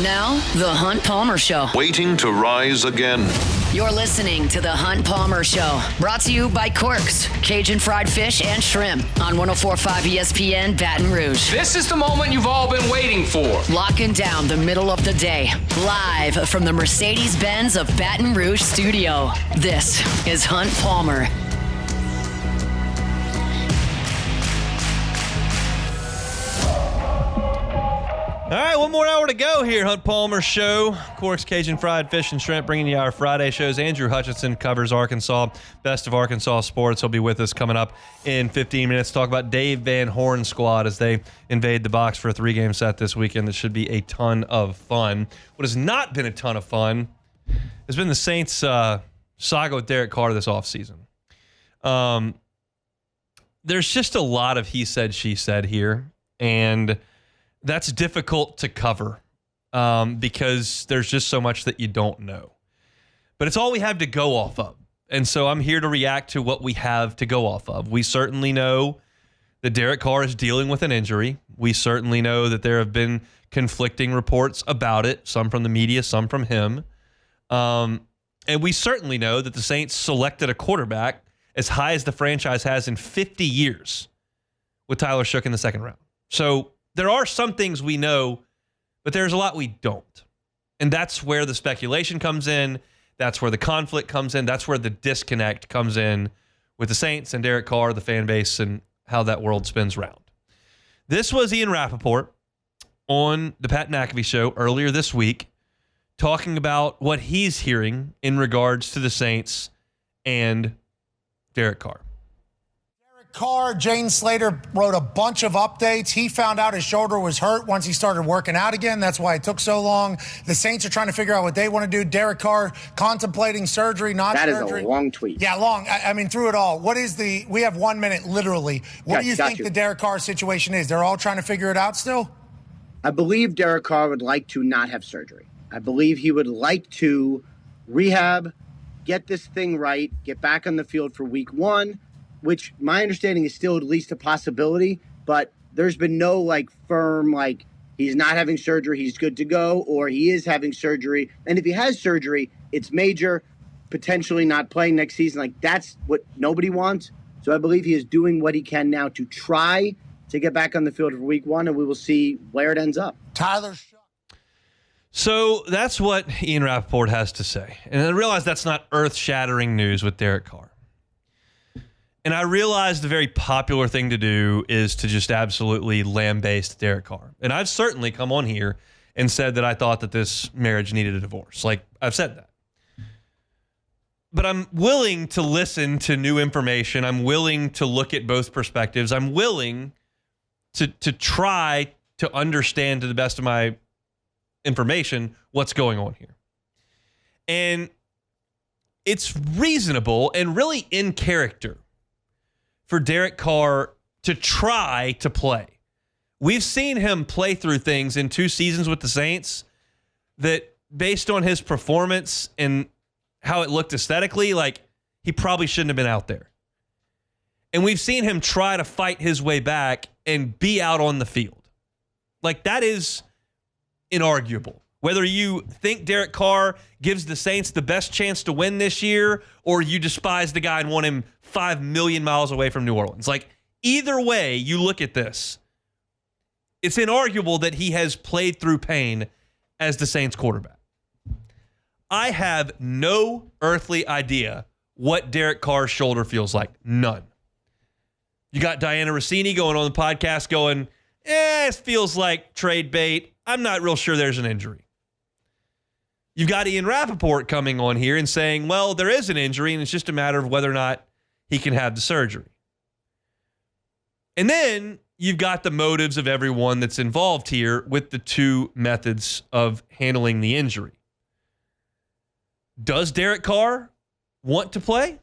Now, The Hunt Palmer Show. Waiting to rise again. You're listening to The Hunt Palmer Show. Brought to you by Quirks, Cajun fried fish and shrimp on 104.5 ESPN Baton Rouge. This is the moment you've all been waiting for. Locking down the middle of the day. Live from the Mercedes-Benz of Baton Rouge studio. This is Hunt Palmer. All right, one more hour to go here, Hunt Palmer Show. Quirks, Cajun fried fish and shrimp, bringing you our Friday shows. Andrew Hutchinson covers Arkansas, best of Arkansas sports. He'll be with us coming up in 15 minutes to talk about Dave Van Horn's squad as they invade the box for a 3-game set this weekend. That should be a ton of fun. What has not been a ton of fun has been the Saints' saga with Derek Carr this offseason. There's just a lot of he said, she said here, and that's difficult to cover because there's just so much that you don't know. But it's all we have to go off of. And so I'm here to react to what we have to go off of. We certainly know that Derek Carr is dealing with an injury. We certainly know that there have been conflicting reports about it, some from the media, some from him. And we certainly know that the Saints selected a quarterback as high as the franchise has in 50 years with Tyler Shook in the second round. So there are some things we know, but there's a lot we don't. And that's where the speculation comes in. That's where the conflict comes in. That's where the disconnect comes in with the Saints and Derek Carr, the fan base, and how that world spins round. This was Ian Rapaport on the Pat McAfee Show earlier this week talking about what he's hearing in regards to the Saints and Derek Carr. Carr, Jane Slater wrote a bunch of updates. He found out his shoulder was hurt once he started working out again. That's why it took so long. The Saints are trying to figure out what they want to do. Derek Carr contemplating surgery, not surgery. That is a long tweet. Yeah, long. I mean, through it all. We have 1 minute, literally. What do you think the Derek Carr situation is? They're all trying to figure it out still? I believe Derek Carr would like to not have surgery. I believe he would like to rehab, get this thing right, get back on the field for week 1, which my understanding is still at least a possibility, but there's been no firm, he's not having surgery, he's good to go, or he is having surgery. And if he has surgery, it's major, potentially not playing next season. That's what nobody wants. So I believe he is doing what he can now to try to get back on the field for week 1, and we will see where it ends up. Tyler Shook. So that's what Ian Rapaport has to say. And I realize that's not earth-shattering news with Derek Carr. And I realize the very popular thing to do is to just absolutely lambaste Derek Carr. And I've certainly come on here and said that I thought that this marriage needed a divorce. I've said that. But I'm willing to listen to new information. I'm willing to look at both perspectives. I'm willing to try to understand to the best of my information what's going on here. And it's reasonable and really in character for Derek Carr to try to play. We've seen him play through things in 2 seasons with the Saints that, based on his performance and how it looked aesthetically, he probably shouldn't have been out there. And we've seen him try to fight his way back and be out on the field. That is inarguable. Whether you think Derek Carr gives the Saints the best chance to win this year, or you despise the guy and want him 5 million miles away from New Orleans. Either way you look at this, it's inarguable that he has played through pain as the Saints quarterback. I have no earthly idea what Derek Carr's shoulder feels like. None. You got Diana Rossini going on the podcast going, it feels like trade bait. I'm not real sure there's an injury. You've got Ian Rapaport coming on here and saying, well, there is an injury, and it's just a matter of whether or not he can have the surgery. And then you've got the motives of everyone that's involved here with the 2 methods of handling the injury. Does Derek Carr want to play?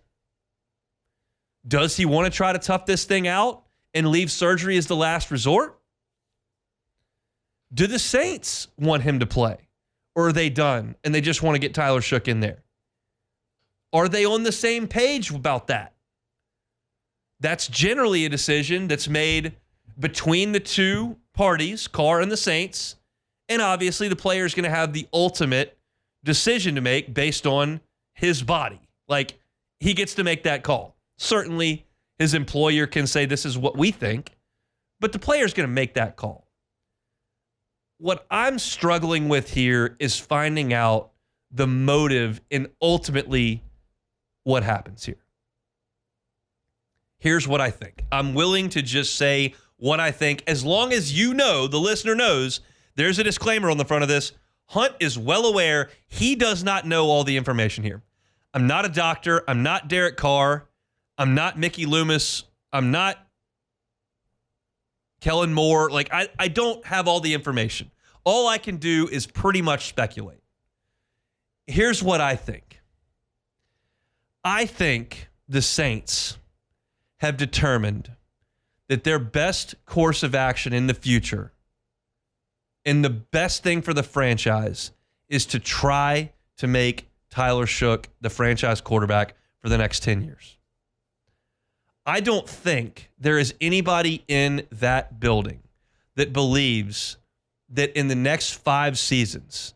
Does he want to try to tough this thing out and leave surgery as the last resort? Do the Saints want him to play? Or are they done and they just want to get Tyler Shook in there? Are they on the same page about that? That's generally a decision that's made between the 2 parties, Carr and the Saints, And obviously the player is going to have the ultimate decision to make based on his body. Like, he gets to make that call. Certainly his employer can say this is what we think, but the player is going to make that call. What I'm struggling with here is finding out the motive and ultimately what happens here. Here's what I think. I'm willing to just say what I think, as long as you know, the listener knows, there's a disclaimer on the front of this. Hunt is well aware he does not know all the information here. I'm not a doctor. I'm not Derek Carr. I'm not Mickey Loomis. I'm not Kellen Moore. Like, I don't have all the information. All I can do is pretty much speculate. Here's what I think. I think the Saints have determined that their best course of action in the future and the best thing for the franchise is to try to make Tyler Shough the franchise quarterback for the next 10 years. I don't think there is anybody in that building that believes that in the next 5 seasons,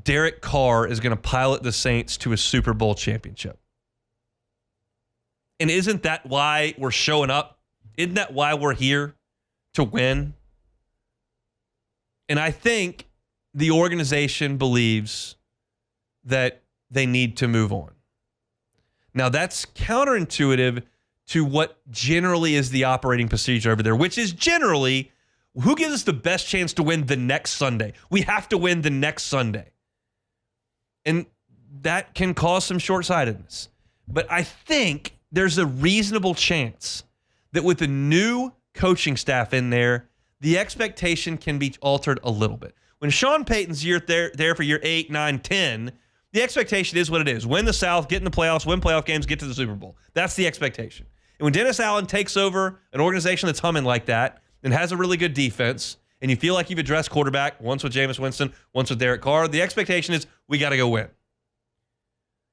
Derek Carr is going to pilot the Saints to a Super Bowl championship. And isn't that why we're showing up? Isn't that why we're here to win? And I think the organization believes that they need to move on. Now, that's counterintuitive to what generally is the operating procedure over there, which is generally, who gives us the best chance to win the next Sunday? We have to win the next Sunday. And that can cause some short-sightedness. But I think there's a reasonable chance that with the new coaching staff in there, the expectation can be altered a little bit. When Sean Payton's there for year 8, 9, 10, the expectation is what it is. Win the South, get in the playoffs, win playoff games, get to the Super Bowl. That's the expectation. And when Dennis Allen takes over an organization that's humming like that and has a really good defense, and you feel like you've addressed quarterback, once with Jameis Winston, once with Derek Carr, the expectation is we got to go win.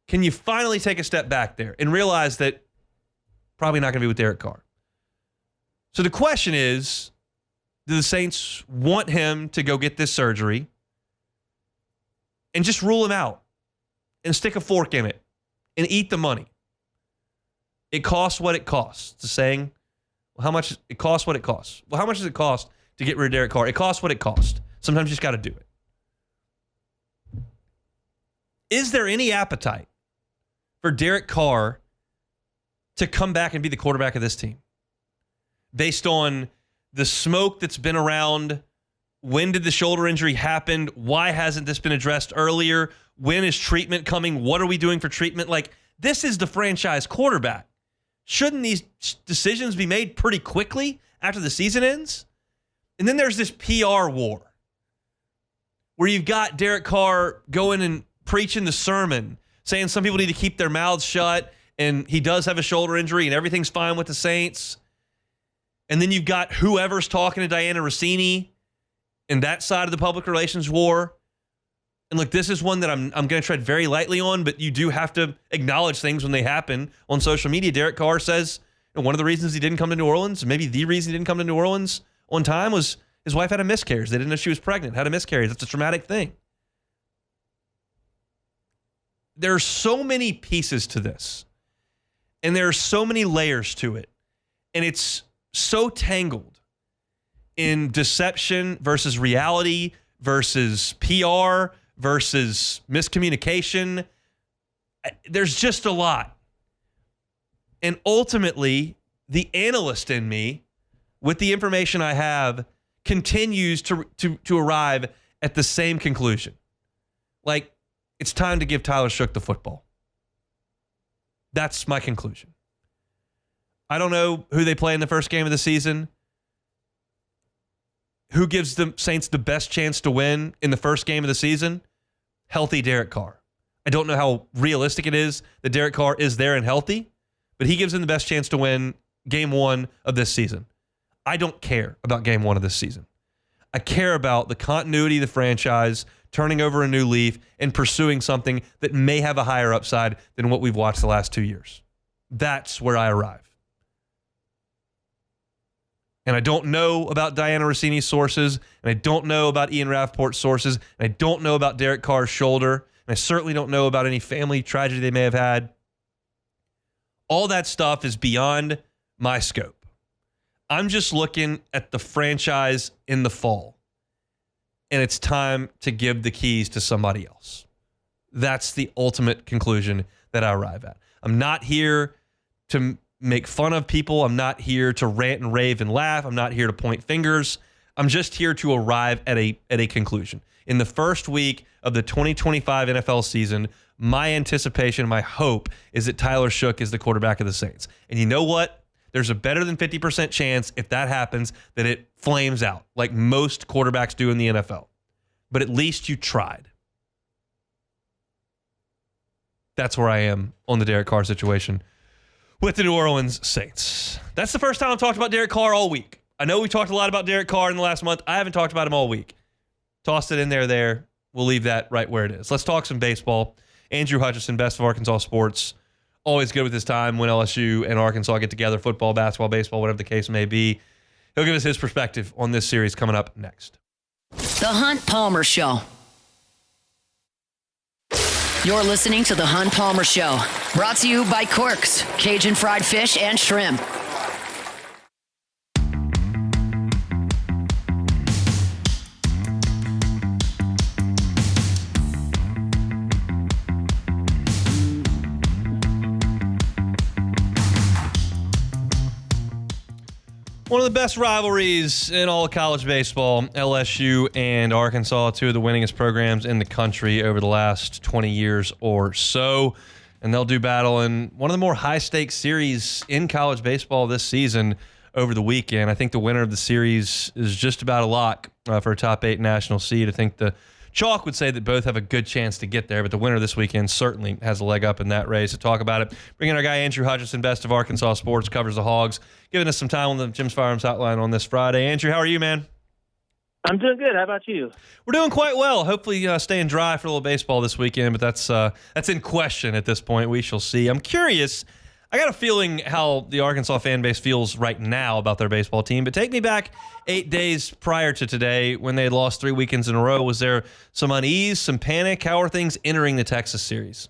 Can you finally take a step back there and realize that probably not going to be with Derek Carr? So the question is, do the Saints want him to go get this surgery and just rule him out and stick a fork in it and eat the money? It costs what it costs. It's a saying. Well, how much it costs what it costs. Well, how much does it cost to get rid of Derek Carr? It costs what it costs. Sometimes you just got to do it. Is there any appetite for Derek Carr to come back and be the quarterback of this team? Based on the smoke that's been around, when did the shoulder injury happen? Why hasn't this been addressed earlier? When is treatment coming? What are we doing for treatment? Like, this is the franchise quarterback. Shouldn't these decisions be made pretty quickly after the season ends? And then there's this PR war where you've got Derek Carr going and preaching the sermon, saying some people need to keep their mouths shut, and he does have a shoulder injury and everything's fine with the Saints. And then you've got whoever's talking to Diana Rossini and that side of the public relations war. And look, this is one that I'm going to tread very lightly on, but you do have to acknowledge things when they happen on social media. Derek Carr says one of the reasons he didn't come to New Orleans, maybe the reason he didn't come to New Orleans on time, was his wife had a miscarriage. They didn't know she was pregnant, had a miscarriage. That's a traumatic thing. There are so many pieces to this, and there are so many layers to it, and it's so tangled in deception versus reality versus PR versus miscommunication. There's just a lot. And ultimately, the analyst in me, with the information I have, continues to arrive at the same conclusion. Like, it's time to give Tyler Shough the football. That's my conclusion. I don't know who they play in the first game of the season. Who gives the Saints the best chance to win in the first game of the season? Healthy Derek Carr. I don't know how realistic it is that Derek Carr is there and healthy, but he gives them the best chance to win game 1 of this season. I don't care about game 1 of this season. I care about the continuity of the franchise, turning over a new leaf, and pursuing something that may have a higher upside than what we've watched the last 2 years. That's where I arrive. And I don't know about Diana Rossini's sources, and I don't know about Ian Rapaport's sources, and I don't know about Derek Carr's shoulder, and I certainly don't know about any family tragedy they may have had. All that stuff is beyond my scope. I'm just looking at the franchise in the fall, and it's time to give the keys to somebody else. That's the ultimate conclusion that I arrive at. I'm not here to make fun of people. I'm not here to rant and rave and laugh. I'm not here to point fingers. I'm just here to arrive at a conclusion. In the first week of the 2025 NFL season, my anticipation, my hope is that Tyler Shough is the quarterback of the Saints. And you know what? There's a better than 50% chance, if that happens, that it flames out like most quarterbacks do in the NFL. But at least you tried. That's where I am on the Derek Carr situation with the New Orleans Saints. That's the first time I've talked about Derek Carr all week. I know we talked a lot about Derek Carr in the last month. I haven't talked about him all week. Tossed it in there. We'll leave that right where it is. Let's talk some baseball. Andrew Hutchinson, best of Arkansas sports. Always good with his time when LSU and Arkansas get together, football, basketball, baseball, whatever the case may be. He'll give us his perspective on this series coming up next. The Hunt Palmer Show. You're listening to The Hunt Palmer Show, brought to you by Quirks, Cajun fried fish and shrimp. One of the best rivalries in all of college baseball, LSU and Arkansas, two of the winningest programs in the country over the last 20 years or so. And they'll do battle in one of the more high-stakes series in college baseball this season over the weekend. I think the winner of the series is just about a lock for a top 8 national seed. I think the chalk would say that both have a good chance to get there, but the winner this weekend certainly has a leg up in that race. To talk about it, bring in our guy Andrew Hutchinson, best of Arkansas sports, covers the Hogs, giving us some time on the Jim's Firearms Hotline on this Friday. Andrew, how are you, man? I'm doing good. How about you? We're doing quite well. Hopefully staying dry for a little baseball this weekend, but that's in question at this point. We shall see. I'm curious. I got a feeling how the Arkansas fan base feels right now about their baseball team, but take me back 8 days prior to today when they had lost 3 weekends in a row. Was there some unease, some panic? How are things entering the Texas series?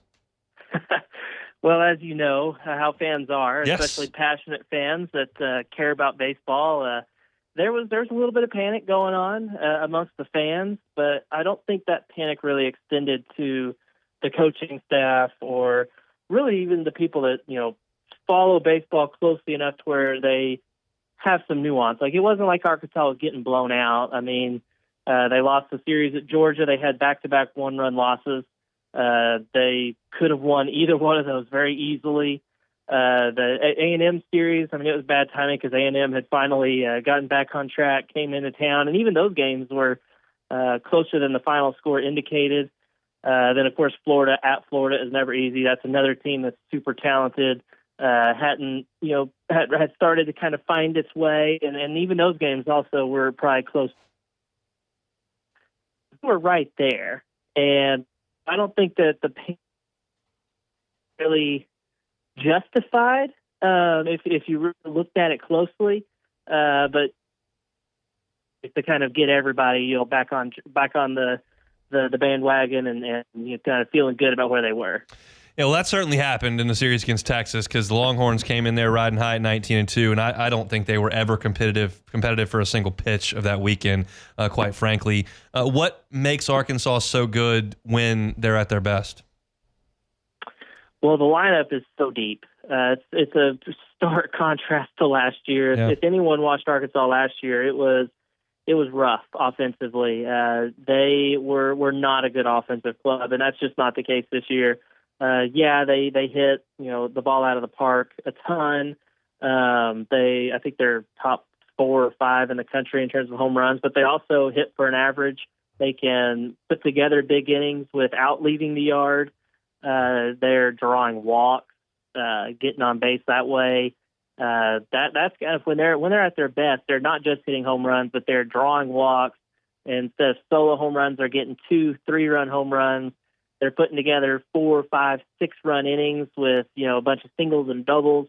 Well, as you know, how fans are, yes, especially passionate fans that care about baseball. There's a little bit of panic going on amongst the fans, but I don't think that panic really extended to the coaching staff or really even the people that, follow baseball closely enough to where they have some nuance. Like, it wasn't like Arkansas was getting blown out. I mean, they lost the series at Georgia. They had back-to-back one-run losses. They could have won either one of those very easily. The A&M series, I mean, it was bad timing because A&M had finally gotten back on track, came into town, and even those games were closer than the final score indicated. Then, of course, Florida at Florida is never easy. That's another team that's super talented. Had started to kind of find its way, and even those games also were probably close. We're right there, and I don't think that the pain really justified if you really looked at it closely, but to kind of get everybody back on the bandwagon and kind of feeling good about where they were. Yeah, well, that certainly happened in the series against Texas because the Longhorns came in there riding high at 19-2, and I don't think they were ever competitive for a single pitch of that weekend, quite frankly. What makes Arkansas so good when they're at their best? Well, the lineup is so deep. It's a stark contrast to last year. Yeah. If anyone watched Arkansas last year, it was rough offensively. They were not a good offensive club, and that's just not the case this year. They hit the ball out of the park a ton. I think they're top 4 or 5 in the country in terms of home runs, but they also hit for an average. They can put together big innings without leaving the yard. They're drawing walks, getting on base that way. That's kind of when they're at their best. They're not just hitting home runs, but they're drawing walks. And instead of solo home runs, they're getting 2-3-run home runs. They're putting together 4, 5, 6-run innings with a bunch of singles and doubles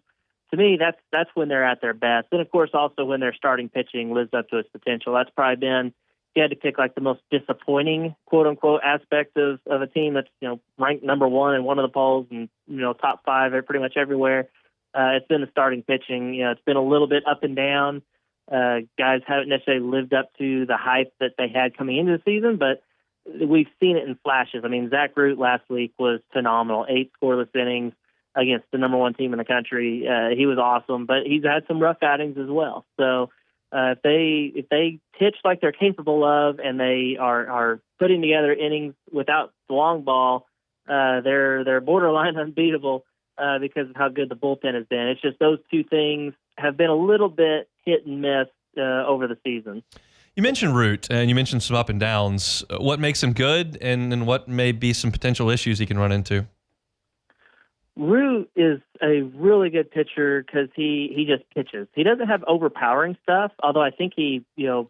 to me, that's when they're at their best. And of course, also when their starting pitching lives up to its potential. That's probably been, if you had to pick like the most disappointing quote unquote aspect of a team that's, ranked number one in one of the polls and, top five pretty much everywhere. It's been the starting pitching. It's been a little bit up and down. Guys haven't necessarily lived up to the hype that they had coming into the season, but we've seen it in flashes. I mean, Zach Root last week was phenomenal. 8 scoreless innings against the number one team in the country. He was awesome, but he's had some rough outings as well. So if they pitch like they're capable of, and they are putting together innings without the long ball, they're borderline unbeatable because of how good the bullpen has been. It's just those two things have been a little bit hit and miss over the season. You mentioned Root, and you mentioned some up and downs. What makes him good, and what may be some potential issues he can run into? Root is a really good pitcher because he just pitches. He doesn't have overpowering stuff, although I think he, kind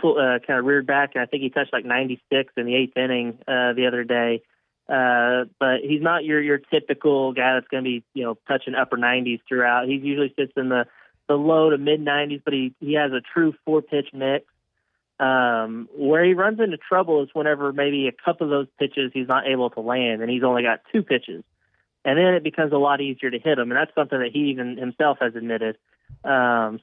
of reared back, and I think he touched like 96 in the 8th inning the other day. But he's not your typical guy that's going to be, touching upper 90s throughout. He usually sits in the low to mid 90s, but he has a true 4-pitch mix. Where he runs into trouble is whenever maybe a couple of those pitches he's not able to land, and he's only got 2 pitches. And then it becomes a lot easier to hit him, and that's something that he even himself has admitted. If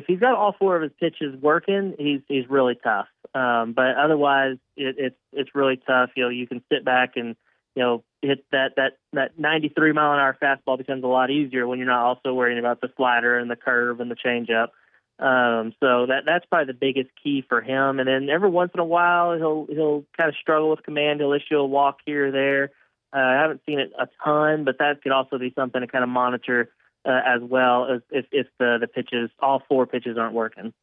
he's got all 4 of his pitches working, he's really tough. But otherwise, it's really tough. You can sit back and hit that 93 mile an hour fastball becomes a lot easier when you're not also worrying about the slider and the curve and the changeup. So that's probably the biggest key for him. And then every once in a while, he'll kind of struggle with command. He'll issue a walk here or there. I haven't seen it a ton, but that could also be something to kind of monitor as well as if the pitches, all 4 pitches aren't working.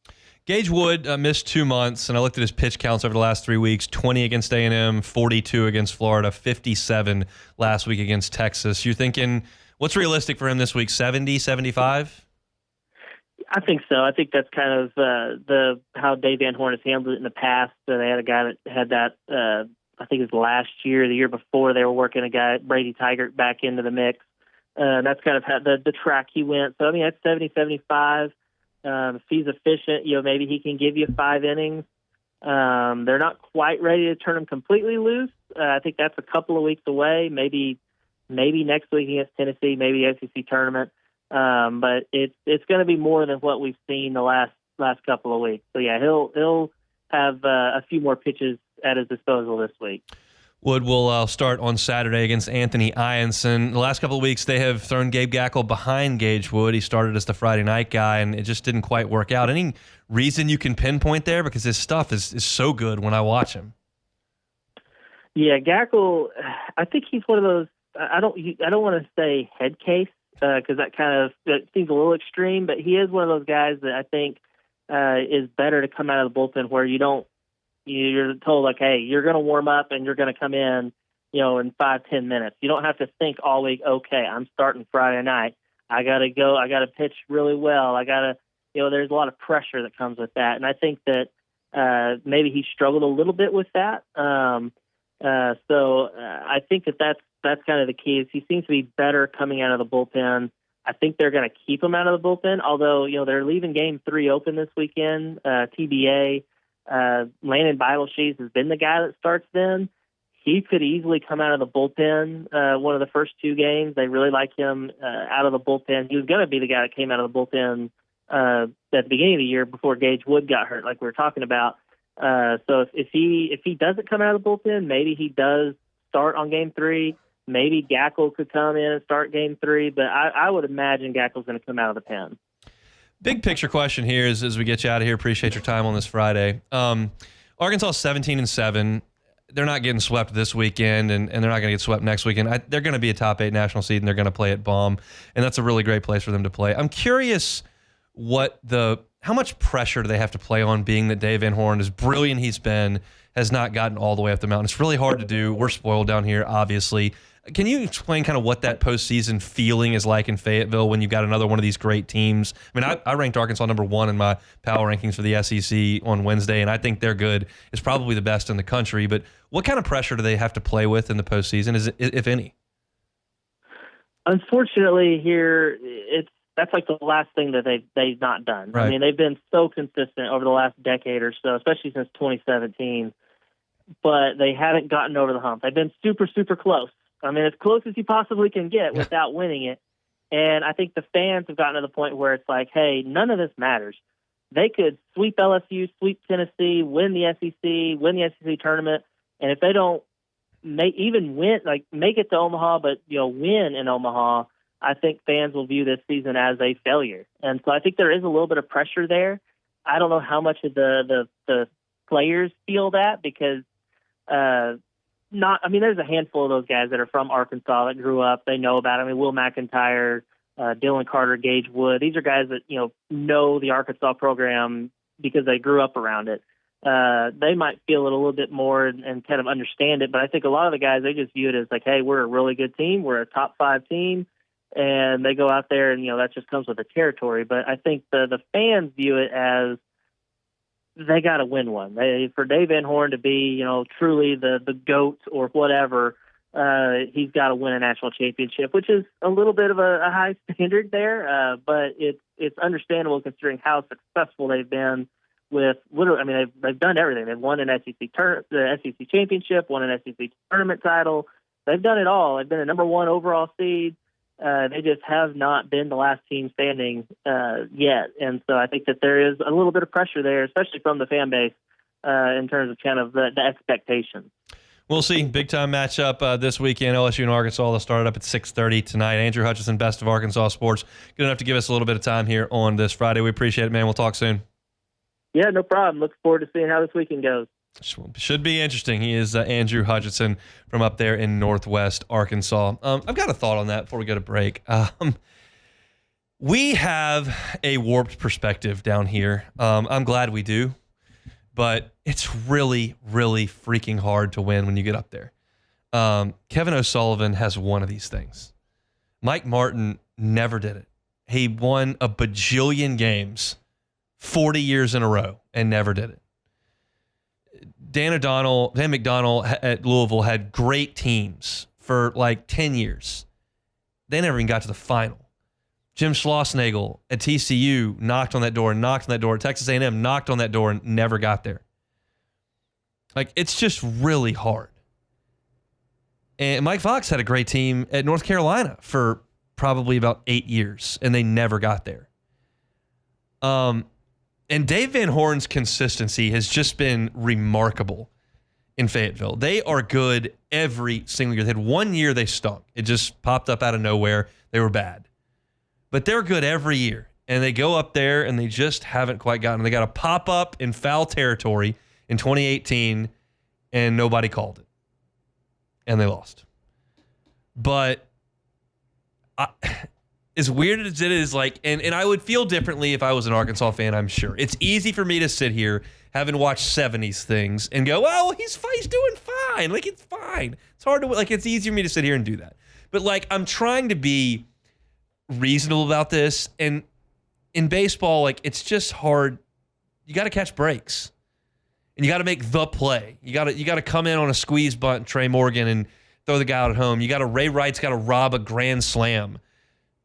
Gage Wood missed 2 months, and I looked at his pitch counts over the last 3 weeks: 20 against A&M, 42 against Florida, 57 last week against Texas. You're thinking, what's realistic for him this week, 70, 75? I think so. I think that's kind of how Dave Van Horn has handled it in the past. They had a guy that had that, I think it was last year, the year before, they were working a guy, Brady Tigert, back into the mix. That's kind of how the track he went. So, I mean, that's 70, 75. If he's efficient, maybe he can give you 5 innings. They're not quite ready to turn him completely loose. I think that's a couple of weeks away, maybe next week against Tennessee, maybe the SEC tournament. But it's going to be more than what we've seen the last couple of weeks. So, yeah, he'll have a few more pitches at his disposal this week. Wood will start on Saturday against Anthony Ianson. The last couple of weeks, they have thrown Gabe Gackle behind Gage Wood. He started as the Friday night guy, and it just didn't quite work out. Any reason you can pinpoint there? Because his stuff is so good when I watch him. Yeah, Gackle, I think he's one of those, I don't want to say head case, because that seems a little extreme, but he is one of those guys that I think is better to come out of the bullpen where you're told, like, hey, you're going to warm up and you're going to come in, in 5-10 minutes. You don't have to think all week, okay, I'm starting Friday night. I got to go. I got to pitch really well. I got to, there's a lot of pressure that comes with that. And I think that maybe he struggled a little bit with that. So I think that's kind of the key is he seems to be better coming out of the bullpen. I think they're going to keep him out of the bullpen, although, they're leaving Game 3 open this weekend, TBA. Landon Beidelshees has been the guy that starts then. He could easily come out of the bullpen one of the first 2 games. They really like him out of the bullpen. He was going to be the guy that came out of the bullpen at the beginning of the year before Gage Wood got hurt, like we were talking about. So if he doesn't come out of the bullpen, maybe he does start on Game 3. Maybe Gackle could come in and start Game 3, but I would imagine Gackle's going to come out of the pen. Big picture question here is, as we get you out of here, appreciate your time on this Friday. Arkansas 17-7. They're not getting swept this weekend, and they're not going to get swept next weekend. They're going to be a top 8 national seed, and they're going to play at Baum, and that's a really great place for them to play. I'm curious how much pressure do they have to play on, being that Dave Van Horn, as brilliant he's been, has not gotten all the way up the mountain. It's really hard to do. We're spoiled down here, obviously. Can you explain kind of what that postseason feeling is like in Fayetteville when you've got another one of these great teams? I mean, I ranked Arkansas number 1 in my power rankings for the SEC on Wednesday, and I think they're good. It's probably the best in the country. But what kind of pressure do they have to play with in the postseason, if any? unfortunately, here that's like the last thing that they've not done. Right. I mean, they've been so consistent over the last decade or so, especially since 2017, but they haven't gotten over the hump. They've been super, super close. I mean, as close as you possibly can get without winning it. And I think the fans have gotten to the point where it's like, hey, none of this matters. They could sweep LSU, sweep Tennessee, win the SEC tournament, and if they don't make it to Omaha, but win in Omaha, I think fans will view this season as a failure. And so I think there is a little bit of pressure there. I don't know how much of the players feel that because there's a handful of those guys that are from Arkansas that grew up. They know about it. I mean, Will McIntyre, Dylan Carter, Gage Wood. These are guys that, know the Arkansas program because they grew up around it. They might feel it a little bit more and kind of understand it. But I think a lot of the guys, they just view it as like, hey, we're a really good team. We're a top 5 team. And they go out there and, that just comes with the territory. But I think the fans view it as they got to win one. For Dave Van Horn to be, truly the GOAT or whatever, he's got to win a national championship, which is a little bit of a high standard there. But it's understandable considering how successful they've been with literally. I mean, they've done everything. They've won an the SEC championship, won an SEC tournament title. They've done it all. They've been a number 1 overall seed. They just have not been the last team standing yet. And so I think that there is a little bit of pressure there, especially from the fan base in terms of kind of the expectations. We'll see. Big-time matchup this weekend, LSU and Arkansas. They'll start it up at 6:30 tonight. Andrew Hutchinson, Best of Arkansas Sports. Good enough to give us a little bit of time here on this Friday. We appreciate it, man. We'll talk soon. Yeah, no problem. Look forward to seeing how this weekend goes. Should be interesting. He is Andrew Hutchinson from up there in Northwest Arkansas. I've got a thought on that before we go to break. We have a warped perspective down here. I'm glad we do, but it's really, really freaking hard to win when you get up there. Kevin O'Sullivan has one of these things. Mike Martin never did it. He won a bajillion games 40 years in a row and never did it. Dan McDonnell at Louisville had great teams for like 10 years. They never even got to the final. Jim Schlossnagle at TCU knocked on that door. At Texas A&M knocked on that door and never got there. Like, it's just really hard. And Mike Fox had a great team at North Carolina for probably about 8 years, and they never got there. And Dave Van Horn's consistency has just been remarkable in Fayetteville. They are good every single year. They had 1 year they stunk. It just popped up out of nowhere. They were bad. But they're good every year. And they go up there and they just haven't quite gotten it. They got a pop up in foul territory in 2018 and nobody called it. And they lost. But as weird as it is, like, and I would feel differently if I was an Arkansas fan, I'm sure. It's easy for me to sit here, having watched 70s things, and go, well, he's doing fine. Like, it's fine. It's hard to, like, it's easier for me to sit here and do that. But, like, I'm trying to be reasonable about this. And in baseball, like, it's just hard. You got to catch breaks. And you got to make the play. You got to come in on a squeeze bunt, Trey Morgan, and throw the guy out at home. Ray Wright's got to rob a grand slam.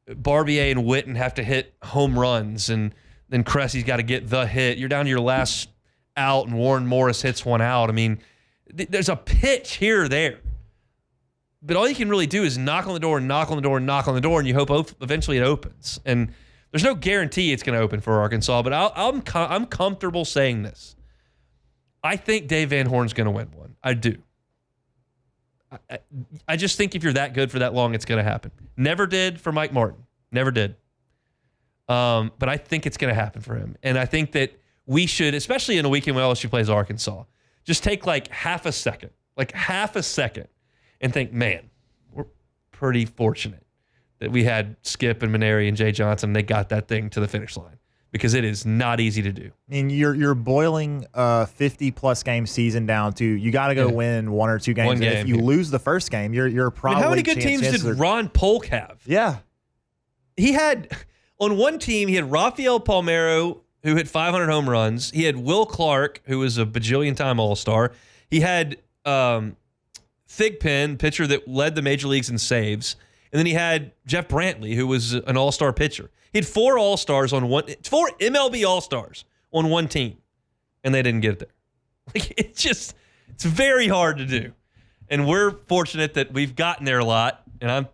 Barbier and Witten have to hit home runs, and then Cressy's got to get the hit. You're down to your last out, and Warren Morris hits one out. I mean, there's a pitch here or there. But all you can really do is knock on the door, and you hope eventually it opens. And there's no guarantee it's going to open for Arkansas, but I'm comfortable saying this. I think Dave Van Horn's going to win one. I do. I just think if you're that good for that long, it's going to happen. Never did for Mike Martin. Never did. But I think it's going to happen for him. And I think that we should, especially in a weekend when LSU plays Arkansas, just take like half a second, and think, man, we're pretty fortunate that we had Skip and Maneri and Jay Johnson. And they got that thing to the finish line because it is not easy to do. I mean, you're boiling a 50-plus game season down to you got to go win one or two games. And if you lose the first game, you're probably. How many good teams did Ron Polk have? Yeah, he had on one team. He had Rafael Palmeiro, who hit 500 home runs. He had Will Clark, who was a bajillion-time All-Star. He had Thigpen, pitcher that led the major leagues in saves. And then he had Jeff Brantley, who was an all-star pitcher. He had 4 all-stars on 4 MLB all-stars on one team, and they didn't get there. Like, it's very hard to do. And we're fortunate that we've gotten there a lot, and I'm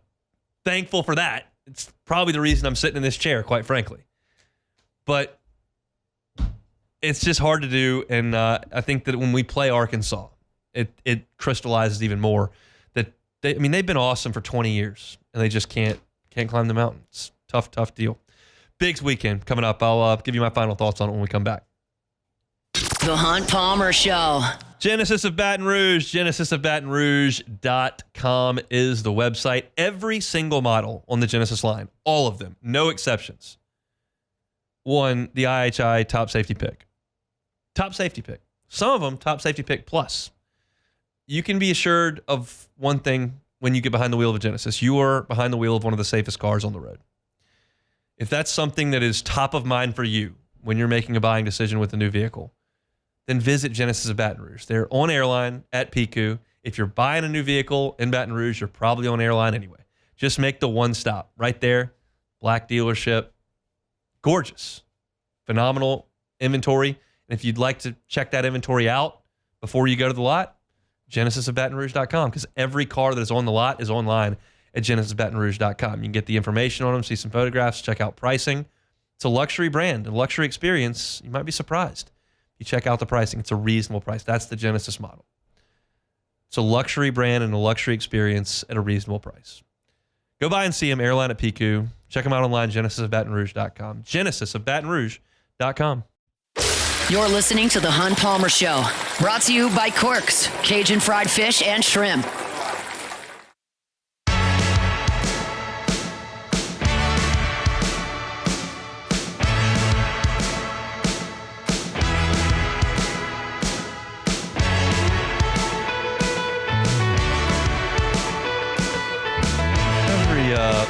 thankful for that. It's probably the reason I'm sitting in this chair, quite frankly. But it's just hard to do, and I think that when we play Arkansas, it crystallizes even more that they've been awesome for 20 years, and they just can't climb the mountain. It's tough deal. Biggs weekend coming up. I'll give you my final thoughts on it when we come back. The Hunt Palmer Show. Genesis of Baton Rouge, genesisofbatonrouge.com is the website. Every single model on the Genesis line, all of them, no exceptions, won the IHI top safety pick. Top safety pick. Some of them, top safety pick plus. You can be assured of one thing when you get behind the wheel of a Genesis. You are behind the wheel of one of the safest cars on the road. If that's something that is top of mind for you when you're making a buying decision with a new vehicle, then visit Genesis of Baton Rouge. They're on Airline at Pico. If you're buying a new vehicle in Baton Rouge, you're probably on Airline anyway. Just make the one stop right there. Black dealership. Gorgeous. Phenomenal inventory. And if you'd like to check that inventory out before you go to the lot, genesisofbatonrouge.com, because every car that is on the lot is online at genesisofbatonrouge.com. You can get the information on them, see some photographs, check out pricing. It's a luxury brand, a luxury experience. You might be surprised. You check out the pricing. It's a reasonable price. That's the Genesis model. It's a luxury brand and a luxury experience at a reasonable price. Go by and see them, Airline at Pico. Check them out online, genesisofbatonrouge.com. genesisofbatonrouge.com. You're listening to The Hunt Palmer Show, brought to you by Corks, Cajun fried fish and shrimp.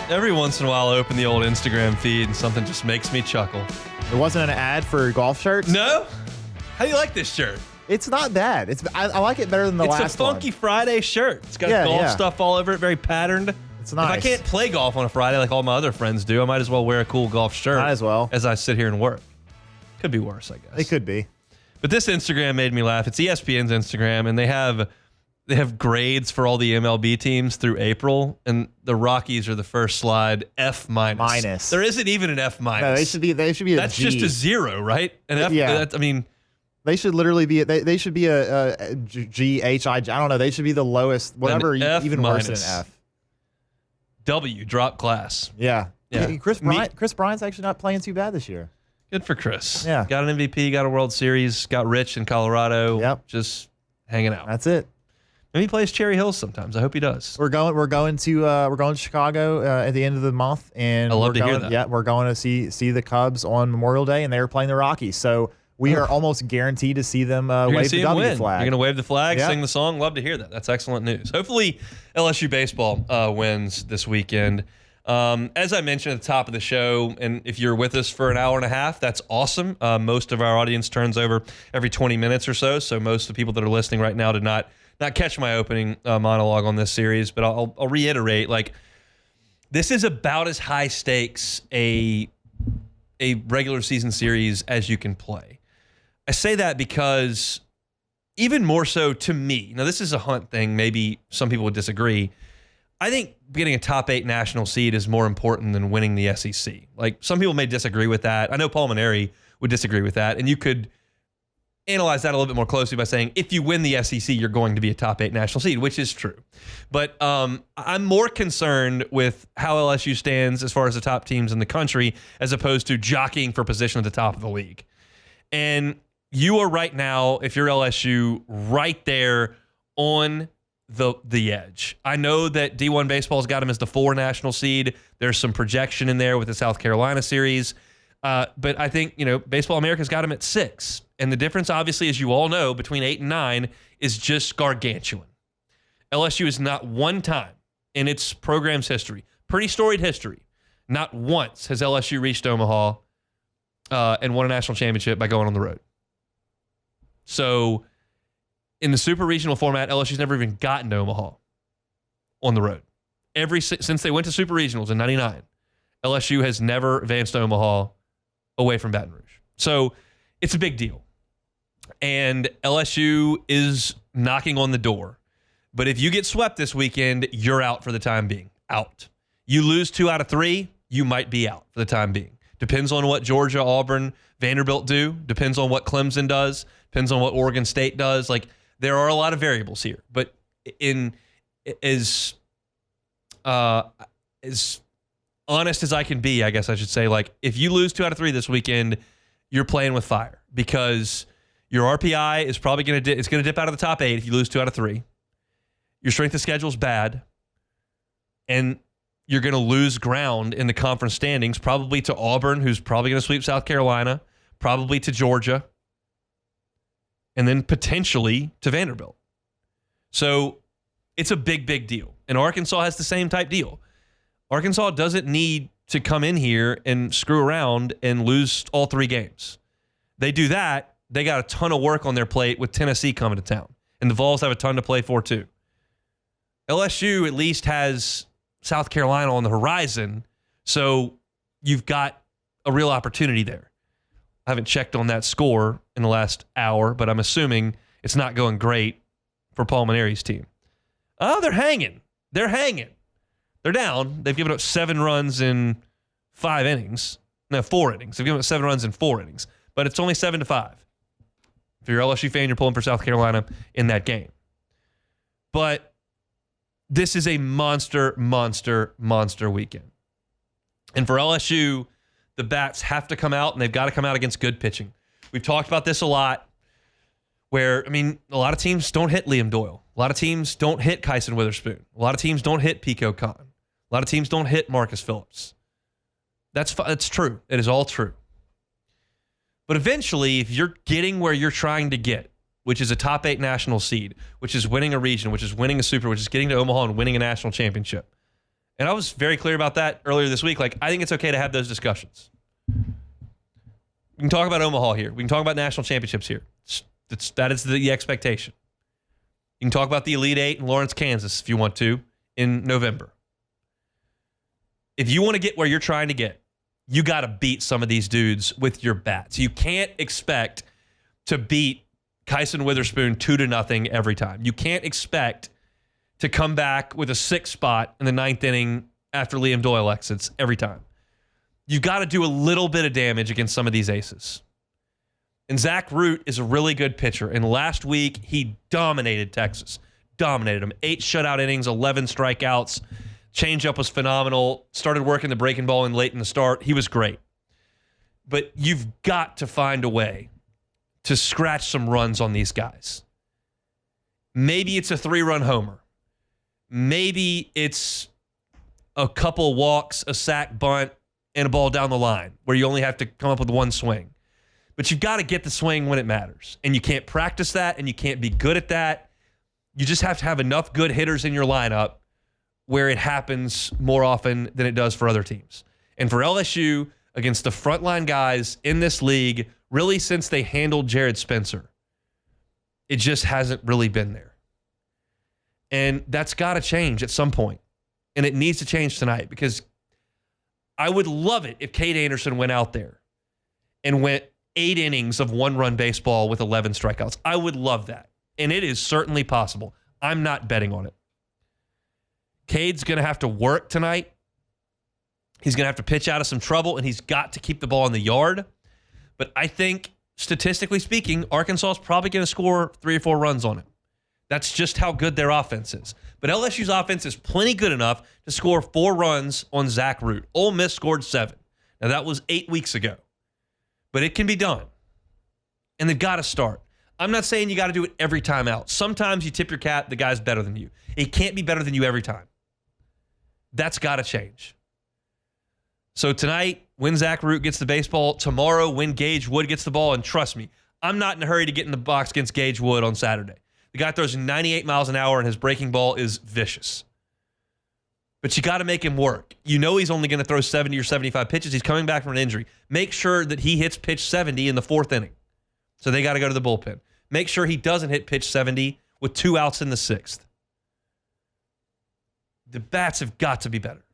Every once in a while, I open the old Instagram feed and something just makes me chuckle. It wasn't an ad for golf shirts? No? How do you like this shirt? It's not bad. I like it better than the last one. It's a Funky Friday shirt. It's got golf stuff all over it, very patterned. It's nice. If I can't play golf on a Friday like all my other friends do, I might as well wear a cool golf shirt. Might as well. As I sit here and work. Could be worse, I guess. It could be. But this Instagram made me laugh. It's ESPN's Instagram, and they have grades for all the MLB teams through April, and the Rockies are the first slide, F-. There isn't even an F-. No, they should be a That's G. just a 0, right? An F. Yeah. They should literally be. They should be a G, H, I don't know. They should be the lowest, whatever, even worse than an F. W, drop class. Yeah. Chris Bryant's actually not playing too bad this year. Good for Chris. Yeah. Got an MVP, got a World Series, got rich in Colorado. Yep. Just hanging out. That's it. Maybe he plays Cherry Hills sometimes. I hope he does. We're going to Chicago at the end of the month, and I love to hear that. Yeah, we're going to see the Cubs on Memorial Day, and they're playing the Rockies. So we are almost guaranteed to see them wave the W flag. You're going to wave the flag, sing the song. Love to hear that. That's excellent news. Hopefully, LSU baseball wins this weekend. As I mentioned at the top of the show, and if you're with us for an hour and a half, that's awesome. Most of our audience turns over every 20 minutes or so. So most of the people that are listening right now did not catch my opening monologue on this series, but I'll reiterate, like, this is about as high stakes a regular season series as you can play. I say that because even more so to me, now this is a Hunt thing, maybe some people would disagree. I think getting a top 8 national seed is more important than winning the SEC. Like, some people may disagree with that. I know Paul Maneri would disagree with that, and you could analyze that a little bit more closely by saying if you win the SEC, you're going to be a top 8 national seed, which is true. But I'm more concerned with how LSU stands as far as the top teams in the country as opposed to jockeying for position at the top of the league. And you are right now, if you're LSU, right there on the edge. I know that D1 Baseball's got them as the 4 national seed. There's some projection in there with the South Carolina series. But I think, Baseball America's got them at 6. And the difference, obviously, as you all know, between 8 and 9 is just gargantuan. LSU has not one time in its program's history, pretty storied history, not once has LSU reached Omaha and won a national championship by going on the road. So in the super regional format, LSU's never even gotten to Omaha on the road. since they went to Super Regionals in 99, LSU has never advanced to Omaha away from Baton Rouge. So it's a big deal. And LSU is knocking on the door. But if you get swept this weekend, you're out for the time being. Out. You lose 2 out of 3, you might be out for the time being. Depends on what Georgia, Auburn, Vanderbilt do. Depends on what Clemson does. Depends on what Oregon State does. Like, there are a lot of variables here. But as honest as I can be, I guess I should say, like, if you lose 2 out of 3 this weekend, you're playing with fire because your RPI is probably going to dip out of the top 8 if you lose 2 out of 3. Your strength of schedule is bad, and you're going to lose ground in the conference standings, probably to Auburn, who's probably going to sweep South Carolina, probably to Georgia, and then potentially to Vanderbilt. So it's a big, big deal. And Arkansas has the same type deal. Arkansas doesn't need to come in here and screw around and lose all 3 games. They do that, they got a ton of work on their plate with Tennessee coming to town. And the Vols have a ton to play for too. LSU at least has South Carolina on the horizon, so you've got a real opportunity there. I haven't checked on that score in the last hour, but I'm assuming it's not going great for Paul Maneri's team. Oh, they're hanging. They're hanging. They're down. They've given up 7 runs in 5 innings. No, 4 innings. They've given up 7 runs in 4 innings, but it's only 7-5. If you're an LSU fan, you're pulling for South Carolina in that game. But this is a monster weekend. And for LSU, the bats have to come out, and they've got to come out against good pitching. We've talked about this a lot, where, I mean, a lot of teams don't hit Liam Doyle. A lot of teams don't hit Kyson Witherspoon. A lot of teams don't hit Pico Khan. A lot of teams don't hit Marcus Phillips. That's true. It is all true. But eventually, if you're getting where you're trying to get, which is a top 8 national seed, which is winning a region, which is winning a super, which is getting to Omaha and winning a national championship. And I was very clear about that earlier this week. Like, I think it's okay to have those discussions. We can talk about Omaha here. We can talk about national championships here. That is the expectation. You can talk about the Elite 8 in Lawrence, Kansas, if you want to, in November. If you want to get where you're trying to get, you got to beat some of these dudes with your bats. You can't expect to beat Kyson Witherspoon 2-0 every time. You can't expect to come back with a 6 spot in the 9th inning after Liam Doyle exits every time. You've got to do a little bit of damage against some of these aces. And Zach Root is a really good pitcher. And last week, he dominated Texas. Dominated them. 8 shutout innings, 11 strikeouts. Changeup was phenomenal. Started working the breaking ball in late in the start. He was great. But you've got to find a way to scratch some runs on these guys. Maybe it's a 3-run homer. Maybe it's a couple walks, a sack bunt, and a ball down the line where you only have to come up with 1 swing. But you've got to get the swing when it matters. And you can't practice that, and you can't be good at that. You just have to have enough good hitters in your lineup where it happens more often than it does for other teams. And for LSU, against the frontline guys in this league, really since they handled Jared Spencer, it just hasn't really been there. And that's got to change at some point. And it needs to change tonight, because I would love it if Cade Anderson went out there and went 8 innings of 1-run baseball with 11 strikeouts. I would love that. And it is certainly possible. I'm not betting on it. Cade's going to have to work tonight. He's going to have to pitch out of some trouble, and he's got to keep the ball in the yard. But I think, statistically speaking, Arkansas is probably going to score 3 or 4 runs on him. That's just how good their offense is. But LSU's offense is plenty good enough to score 4 runs on Zach Root. Ole Miss scored 7. Now, that was 8 weeks ago. But it can be done. And they've got to start. I'm not saying you got to do it every time out. Sometimes you tip your cap, the guy's better than you. He can't be better than you every time. That's got to change. So tonight, when Zach Root gets the baseball, tomorrow when Gage Wood gets the ball, and trust me, I'm not in a hurry to get in the box against Gage Wood on Saturday. The guy throws 98 miles an hour, and his breaking ball is vicious. But you got to make him work. You know he's only going to throw 70 or 75 pitches. He's coming back from an injury. Make sure that he hits pitch 70 in the 4th inning. So they got to go to the bullpen. Make sure he doesn't hit pitch 70 with 2 outs in the 6th. the bats have got to be better.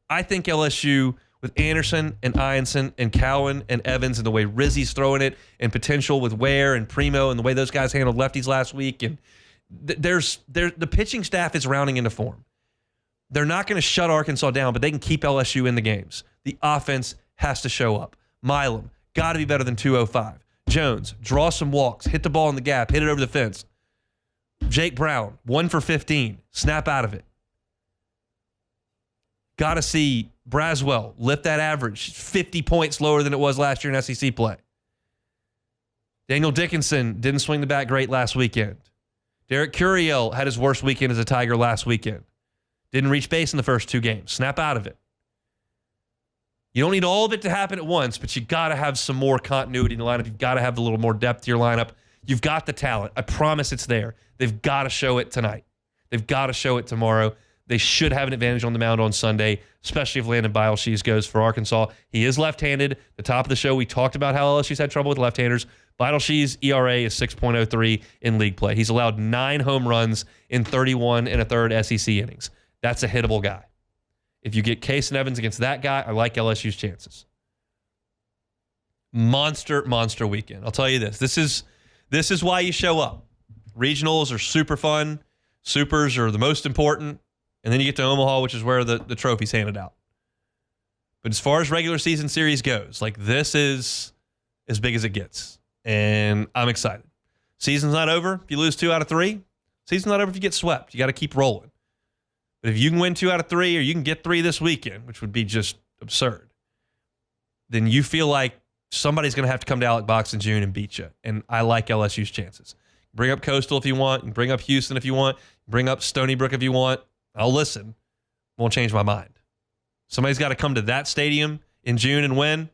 I think LSU with Anderson and Ianson and Cowan and Evans and the way Rizzi's throwing it and potential with Ware and Primo and the way those guys handled lefties last week. And the pitching staff is rounding into form. They're not going to shut Arkansas down, but they can keep LSU in the games. The offense has to show up. Milam, got to be better than 205. Jones, draw some walks, hit the ball in the gap, hit it over the fence. Jake Brown, 1 for 15, snap out of it. Got to see Braswell lift that average 50 points lower than it was last year in SEC play. Daniel Dickinson didn't swing the bat great last weekend. Derek Curiel had his worst weekend as a Tiger last weekend. Didn't reach base in the first 2 games. Snap out of it. You don't need all of it to happen at once, but you got to have some more continuity in the lineup. You've got to have a little more depth to your lineup. You've got the talent. I promise it's there. They've got to show it tonight. They've got to show it tomorrow. They should have an advantage on the mound on Sunday, especially if Landon Biles goes for Arkansas. He is left-handed. The top of the show, we talked about how LSU's had trouble with left-handers. Biles' ERA is 6.03 in league play. He's allowed 9 home runs in 31 1/3 SEC innings. That's a hittable guy. If you get Case and Evans against that guy, I like LSU's chances. Monster weekend. I'll tell you this. This is why you show up. Regionals are super fun. Supers are the most important. And then you get to Omaha, which is where the trophy's handed out. But as far as regular season series goes, like, this is as big as it gets. And I'm excited. Season's not over if you lose 2 out of 3. Season's not over if you get swept. You got to keep rolling. But if you can win 2 out of 3 or you can get 3 this weekend, which would be just absurd, then you feel like somebody's going to have to come to Alec Box in June and beat you. And I like LSU's chances. Bring up Coastal if you want. You can bring up Houston if you want. Bring up Stony Brook if you want. I'll listen. Won't change my mind. Somebody's got to come to that stadium in June and win.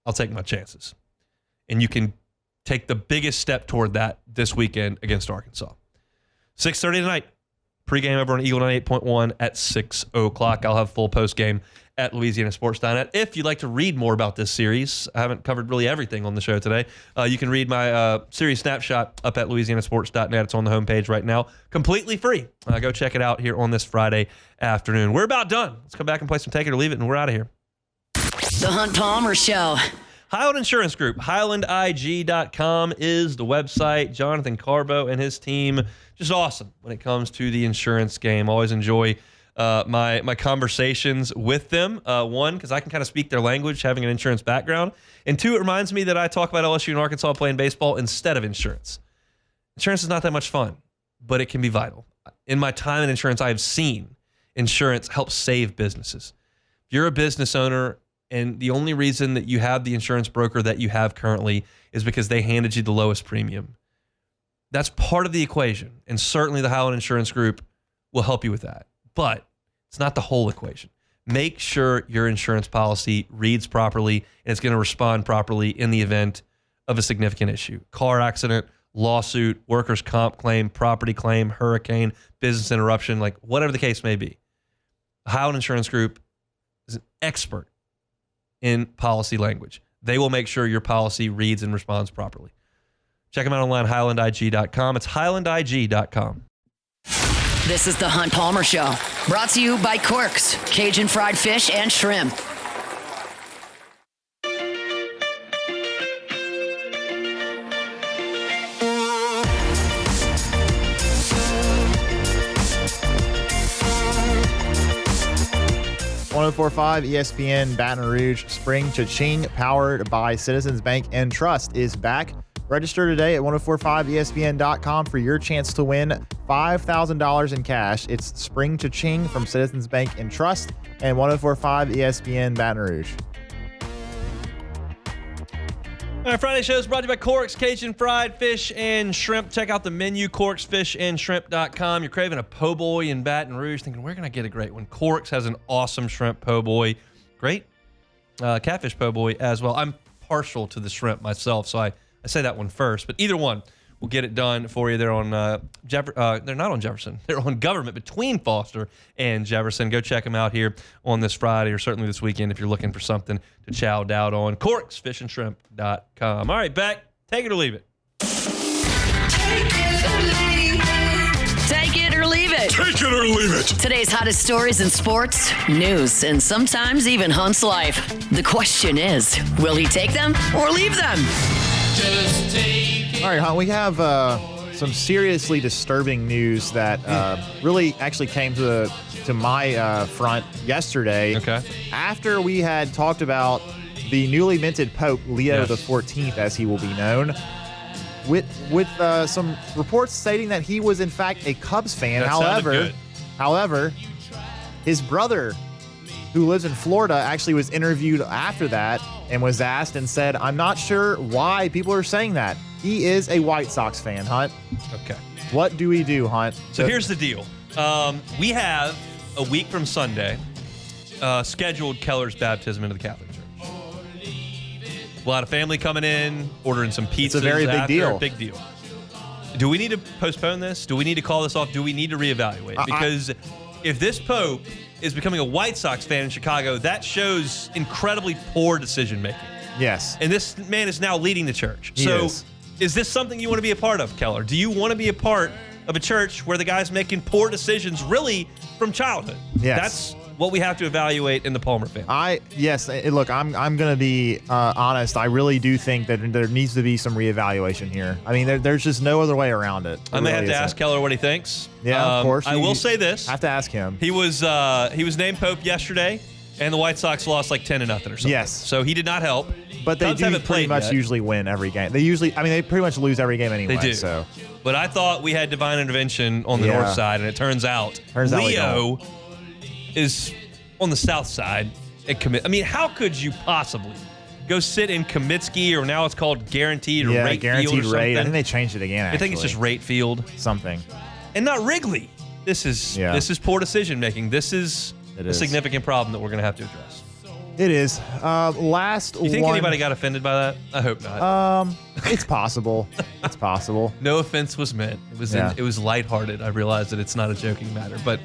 I'll take my chances. And you can take the biggest step toward that this weekend against Arkansas. 6:30 tonight. Pre-game over on Eagle 98.1 at 6 o'clock. I'll have full post-game at LouisianaSports.net. If you'd like to read more about this series, I haven't covered really everything on the show today. You can read my series snapshot up at LouisianaSports.net. It's on the homepage right now. Completely free. Go check it out here on this Friday afternoon. We're about done. Let's come back and play some Take It or Leave It, and we're out of here. The Hunt Palmer Show. Highland Insurance Group. HighlandIG.com is the website. Jonathan Carbo and his team, just awesome when it comes to the insurance game. Always enjoy my conversations with them. One, because I can kind of speak their language, having an insurance background. And 2, it reminds me that I talk about LSU and Arkansas playing baseball instead of insurance. Insurance is not that much fun, but it can be vital. In my time in insurance, I have seen insurance help save businesses. If you're a business owner and the only reason that you have the insurance broker that you have currently is because they handed you the lowest premium, that's part of the equation. And certainly the Highland Insurance Group will help you with that. But it's not the whole equation. Make sure your insurance policy reads properly and it's going to respond properly in the event of a significant issue. Car accident, lawsuit, workers' comp claim, property claim, hurricane, business interruption, like whatever the case may be. Highland Insurance Group is an expert in policy language. They will make sure your policy reads and responds properly. Check them out online, HighlandIG.com. It's HighlandIG.com. This is the Hunt Palmer Show, brought to you by Quirks, Cajun fried fish and shrimp. .104.5 ESPN Baton Rouge Spring Cha-Ching, powered by Citizens Bank and Trust, is back. Register today at 1045ESPN.com for your chance to win $5,000 in cash. It's Spring Cha-Ching from Citizens Bank and Trust and 1045 ESPN Baton Rouge. All right, Friday show is brought to you by Corks, Cajun fried fish and shrimp. Check out the menu, corksfishandshrimp.com. You're craving a po' boy in Baton Rouge, thinking, where can I get a great one? Corks has an awesome shrimp po' boy. Great catfish po' boy as well. I'm partial to the shrimp myself, so I say that one first. But either one will get it done for you. They're on they're not on Jefferson. They're on Government between Foster and Jefferson. Go check them out here on this Friday or certainly this weekend if you're looking for something to chow down on. CorksFishandShrimp.com. All right, Beck, take it or leave it. Take it or leave it. Take it or leave it. Today's hottest stories in sports, news, and sometimes even Hunt's life. The question is, will he take them or leave them? All right, Hunt, we have some seriously disturbing news that really actually came to my front yesterday. Okay. After we had talked about the newly minted Pope, Leo the 14th, as he will be known, with some reports stating that he was in fact a Cubs fan. That However, his brother, who lives in Florida, actually was interviewed after that and was asked and said, "I'm not sure why people are saying that." He is a White Sox fan, Hunt. Okay. What do we do, Hunt? So here's the deal. We have a week from Sunday scheduled Keller's baptism into the Catholic Church. A lot of family coming in, ordering some pizzas. It's a very big deal. Big deal. Do we need to postpone this? Do we need to call this off? Do we need to reevaluate? Because if this Pope is becoming a White Sox fan in Chicago, that shows incredibly poor decision making. Yes. And this man is now leading the church. He is. Is this something you want to be a part of, Keller? Do you want to be a part of a church where the guy's making poor decisions really from childhood? Yes. That's what we have to evaluate in the Palmer family. Look, I'm going to be honest. I really do think that there needs to be some reevaluation here. I mean, there's just no other way around it. I may have to ask Keller what he thinks. Yeah, of course. I will say this. I have to ask him. He was named Pope yesterday, and the White Sox lost like 10-0 or something. Yes. So he did not help. But they do pretty much usually win every game. They pretty much lose every game anyway. They do. So. But I thought we had divine intervention on the north side, and it turns out Leo is on the south side at Commit. I mean, how could you possibly go sit in Comiskey, or now it's called Guaranteed Rate Guaranteed Field or something? Rate. I think they changed it again, actually. I think it's just Rate Field. Something. And not Wrigley. This is poor decision making. This is a significant problem that we're going to have to address. It is. You think anybody got offended by that? I hope not. It's possible. It's possible. No offense was meant. It was lighthearted. I realize that it's not a joking matter, but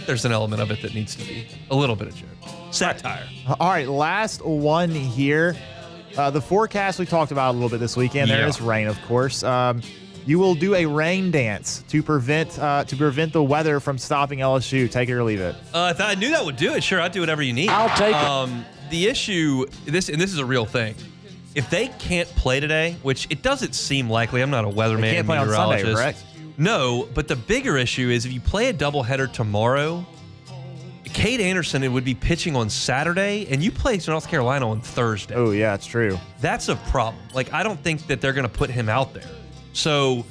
there's an element of it that needs to be a little bit of joke. Satire. All right, last one here. The forecast we talked about a little bit this weekend. There is rain, of course. You will do a rain dance to prevent the weather from stopping LSU. Take it or leave it. If I knew that would do it, sure, I'd do whatever you need. I'll take it. The issue, this is a real thing. If they can't play today, which it doesn't seem likely, I'm not a weatherman. They can't play on Sunday, correct? No, but the bigger issue is if you play a doubleheader tomorrow, Cade Anderson would be pitching on Saturday, and you play North Carolina on Thursday. Oh, yeah, it's true. That's a problem. Like, I don't think that they're going to put him out there. So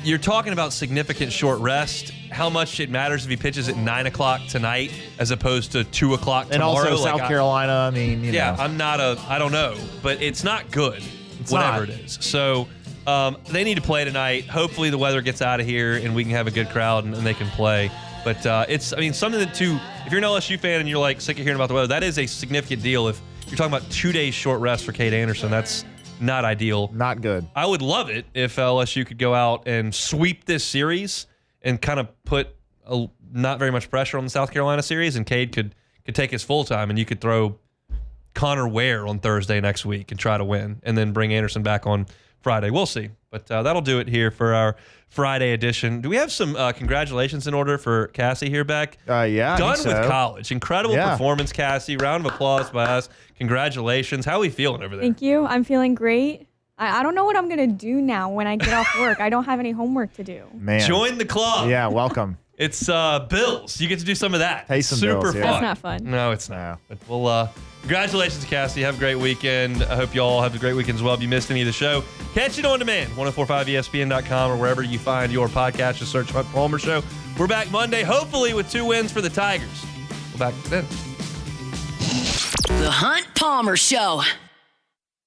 you're talking about significant short rest. How much it matters if he pitches at 9 o'clock tonight as opposed to 2 o'clock tomorrow. And also South Carolina, I mean, you know. I don't know, but it's not good, whatever it is. So they need to play tonight. Hopefully the weather gets out of here and we can have a good crowd and they can play. But something that if you're an LSU fan and you're like sick of hearing about the weather, that is a significant deal. If you're talking about 2 days short rest for Cade Anderson, that's not ideal. Not good. I would love it if LSU could go out and sweep this series and kind of put not very much pressure on the South Carolina series, and Cade could take his full time, and you could throw Connor Ware on Thursday next week and try to win, and then bring Anderson back on Friday. We'll see. But that'll do it here for our Friday edition. Do we have some congratulations in order for Cassie here, Beck? Yeah. Done with college. Incredible performance, Cassie. Round of applause by us. Congratulations. How are we feeling over there? Thank you. I'm feeling great. I don't know what I'm going to do now when I get off work. I don't have any homework to do. Man. Join the club. Yeah, welcome. It's bills. You get to do some of that. Pay some Super bills, fun. That's not fun. No, it's not. But we'll congratulations, Cassie. Have a great weekend. I hope you all have a great weekend as well. If you missed any of the show, catch it on demand, 1045ESPN.com or wherever you find your podcast. Just search Hunt Palmer Show. We're back Monday, hopefully with 2 wins for the Tigers. We're back then. The Hunt Palmer Show.